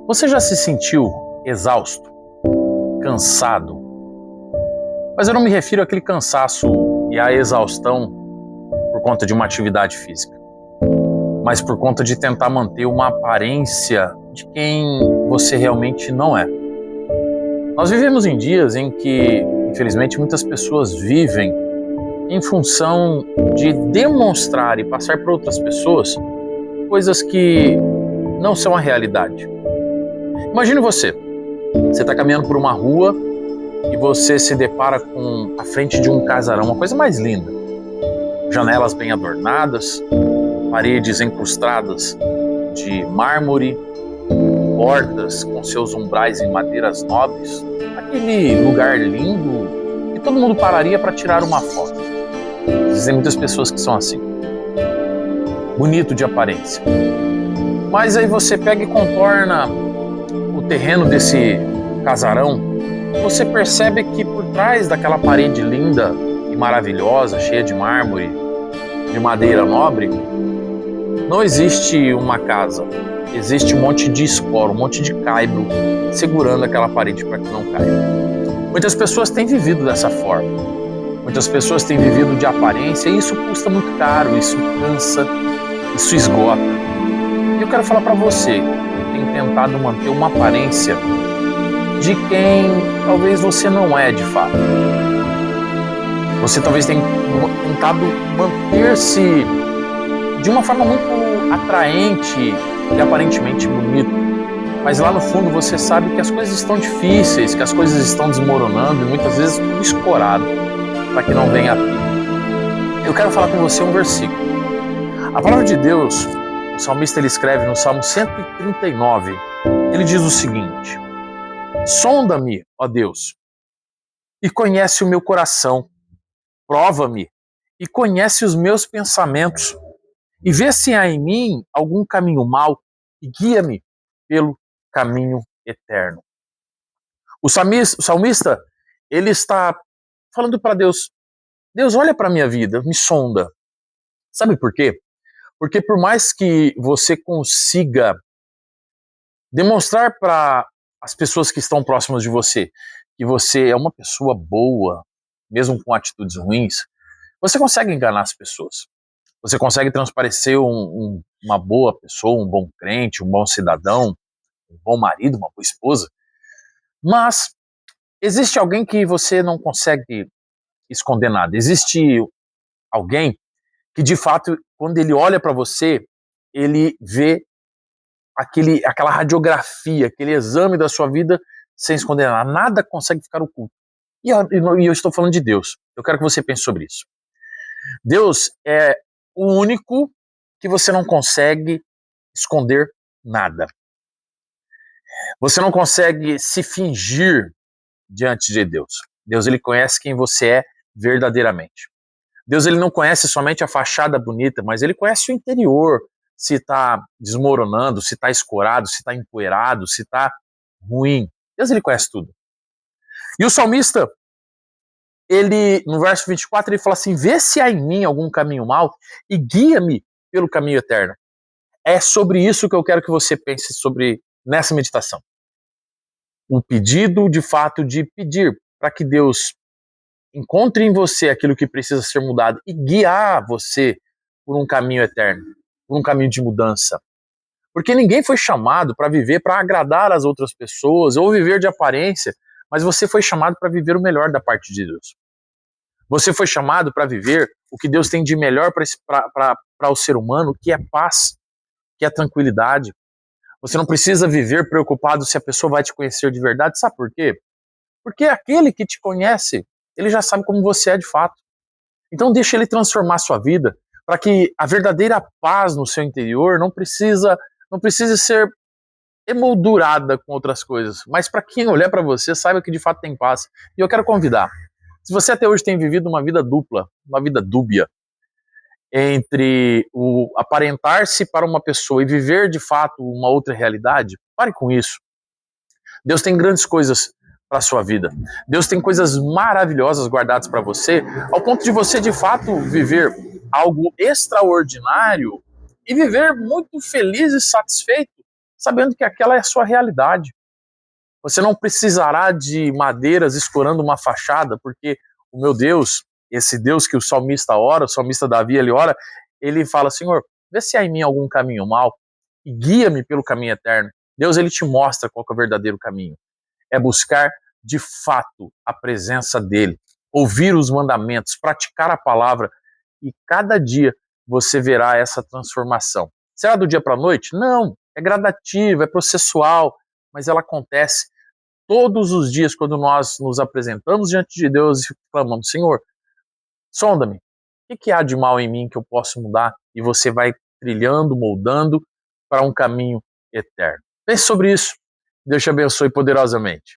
Você já se sentiu exausto, cansado? Mas eu não me refiro àquele cansaço e à exaustão por conta de uma atividade física, mas por conta de tentar manter uma aparência de quem você realmente não é. Nós vivemos em dias em que, infelizmente, muitas pessoas vivem em função de demonstrar e passar para outras pessoas coisas que não são a realidade. Imagine você está caminhando por uma rua e você se depara com a frente de um casarão, uma coisa mais linda. Janelas bem adornadas, paredes incrustadas de mármore, portas com seus umbrais em madeiras nobres, aquele lugar lindo que todo mundo pararia para tirar uma foto. Existem muitas pessoas que são assim, bonito de aparência. Mas aí você pega e contorna o terreno desse casarão, você percebe que por trás daquela parede linda e maravilhosa, cheia de mármore, de madeira nobre, não existe uma casa. Existe um monte de esporo, um monte de caibro segurando aquela parede para que não caia. Muitas pessoas têm vivido dessa forma. Muitas pessoas têm vivido de aparência e isso custa muito caro, isso cansa, isso esgota. E eu quero falar para você que tem tentado manter uma aparência de quem talvez você não é de fato. Você talvez tenha tentado manter-se de uma forma muito atraente e aparentemente bonito, mas lá no fundo você sabe que as coisas estão difíceis, que as coisas estão desmoronando e muitas vezes tudo escorado para que não venha a pique. Eu quero falar com você um versículo. A palavra de Deus, o salmista ele escreve no Salmo 139, ele diz o seguinte: sonda-me, ó Deus, e conhece o meu coração, prova-me e conhece os meus pensamentos, e vê se há em mim algum caminho mau e guia-me pelo caminho eterno. O salmista, ele está falando para Deus: Deus, olha para a minha vida, me sonda. Sabe por quê? Porque por mais que você consiga demonstrar para as pessoas que estão próximas de você que você é uma pessoa boa, mesmo com atitudes ruins, você consegue enganar as pessoas. Você consegue transparecer uma boa pessoa, um bom crente, um bom cidadão, um bom marido, uma boa esposa. Mas existe alguém que você não consegue esconder nada. Existe alguém que, de fato, quando ele olha para você, ele vê aquela radiografia, aquele exame da sua vida sem esconder nada. Nada consegue ficar oculto. E eu estou falando de Deus. Eu quero que você pense sobre isso. Deus é o único que você não consegue esconder nada. Você não consegue se fingir diante de Deus. Deus, ele conhece quem você é verdadeiramente. Deus, ele não conhece somente a fachada bonita, mas ele conhece o interior, se está desmoronando, se está escorado, se está empoeirado, se está ruim. Deus, ele conhece tudo. E o salmista, ele, no verso 24, ele fala assim: vê se há em mim algum caminho mau e guia-me pelo caminho eterno. É sobre isso que eu quero que você pense nessa meditação. Um pedido, de fato, de pedir para que Deus encontre em você aquilo que precisa ser mudado e guiar você por um caminho eterno, por um caminho de mudança. Porque ninguém foi chamado para viver para agradar as outras pessoas ou viver de aparência, mas você foi chamado para viver o melhor da parte de Deus. Você foi chamado para viver o que Deus tem de melhor para o ser humano, que é paz, que é tranquilidade. Você não precisa viver preocupado se a pessoa vai te conhecer de verdade. Sabe por quê? Porque aquele que te conhece, ele já sabe como você é de fato. Então deixa ele transformar a sua vida para que a verdadeira paz no seu interior não precise ser emoldurada com outras coisas, mas para quem olhar para você, saiba que de fato tem paz. E eu quero convidar, se você até hoje tem vivido uma vida dupla, uma vida dúbia, entre o aparentar-se para uma pessoa e viver de fato uma outra realidade, pare com isso. Deus tem grandes coisas para a sua vida. Deus tem coisas maravilhosas guardadas para você, ao ponto de você de fato viver algo extraordinário e viver muito feliz e satisfeito sabendo que aquela é a sua realidade. Você não precisará de madeiras escorando uma fachada, porque o meu Deus, esse Deus que o salmista ora, o salmista Davi, ele ora, ele fala, Senhor, vê se há em mim algum caminho mau e guia-me pelo caminho eterno. Deus, ele te mostra qual é o verdadeiro caminho. É buscar, de fato, a presença dele, ouvir os mandamentos, praticar a palavra, e cada dia você verá essa transformação. Será do dia para a noite? Não, é gradativa, é processual, mas ela acontece todos os dias quando nós nos apresentamos diante de Deus e clamamos, Senhor, sonda-me, o que há de mal em mim que eu posso mudar? E você vai trilhando, moldando para um caminho eterno. Pense sobre isso. Deus te abençoe poderosamente.